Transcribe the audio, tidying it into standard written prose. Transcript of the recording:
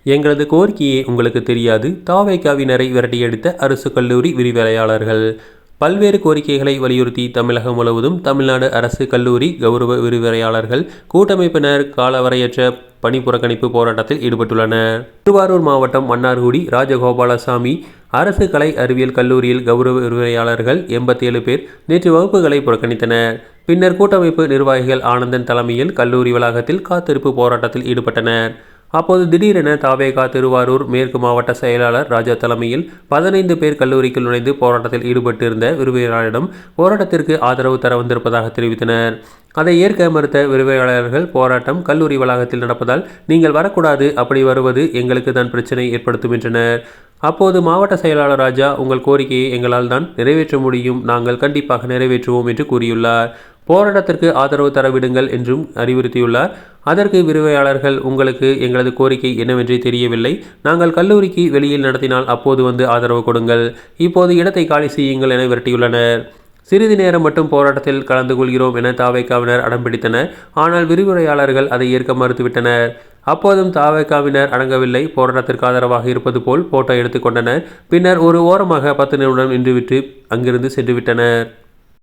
எங்களது கோரிக்கையே உங்களுக்கு தெரியாது. தாவேகாவினரை விரட்டியடித்த அரசு கல்லூரி விரிவுரையாளர்கள். பல்வேறு கோரிக்கைகளை வலியுறுத்தி தமிழகம் முழுவதும் தமிழ்நாடு அரசு கல்லூரி கௌரவ விரிவுரையாளர்கள் கூட்டமைப்பினர் காலவரையற்ற பணி புறக்கணிப்பு போராட்டத்தில் ஈடுபட்டுள்ளனர். திருவாரூர் மாவட்டம் மன்னார்குடி ராஜகோபாலசாமி அரசு கலை அறிவியல் கல்லூரியில் கௌரவ விரிவுரையாளர்கள் 87 பேர் நேற்று வகுப்புகளை புறக்கணித்தனர். பின்னர் கூட்டமைப்பு நிர்வாகிகள் ஆனந்தன் தலைமையில் கல்லூரி வளாகத்தில் காத்திருப்பு போராட்டத்தில் ஈடுபட்டனர். அப்போது திடீரென தாவேகா திருவாரூர் மேற்கு மாவட்ட செயலாளர் ராஜா தலைமையில் 15 பேர் கல்லூரிக்குள் நுழைந்து போராட்டத்தில் ஈடுபட்டிருந்த விரிவுரையாளரிடம் போராட்டத்திற்கு ஆதரவு தர வந்திருப்பதாக தெரிவித்தனர். அதை ஏற்க மறுத்த விரிவுரையாளர்கள், போராட்டம் கல்லூரி வளாகத்தில் நடப்பதால் நீங்கள் வரக்கூடாது, அப்படி வருவது எங்களுக்கு தான் பிரச்சனை ஏற்படுத்தும் என்றனர். அப்போது மாவட்ட செயலாளர் ராஜா, உங்கள் கோரிக்கையை எங்களால் தான் நிறைவேற்ற முடியும், நாங்கள் கண்டிப்பாக நிறைவேற்றுவோம் என்று கூறியுள்ளார். போராட்டத்திற்கு ஆதரவு தரவிடுங்கள் என்றும் அறிவுறுத்தியுள்ளார். அதற்கு விரிவுரையாளர்கள், உங்களுக்கு எங்களது கோரிக்கை என்னவென்றே தெரியவில்லை, நாங்கள் கல்லூரிக்கு வெளியில் நடத்தினால் அப்போது வந்து ஆதரவு கொடுங்கள், இப்போது இடத்தை காலி செய்யுங்கள் என விரட்டியுள்ளனர். சிறிது நேரம் மட்டும் போராட்டத்தில் கலந்து கொள்கிறோம் என தாவேகாவினர் அடம்பிடித்தனர். ஆனால் விரிவுரையாளர்கள் அதை ஏற்க மறுத்துவிட்டனர். அப்போதும் தாவேகாவினர் அடங்கவில்லை. போராட்டத்திற்கு ஆதரவாக இருப்பது போல் போட்டோ எடுத்துக்கொண்டனர். பின்னர் ஒரு ஓரமாக 10 நிமிடம் நின்றுவிட்டு அங்கிருந்து சென்றுவிட்டனர்.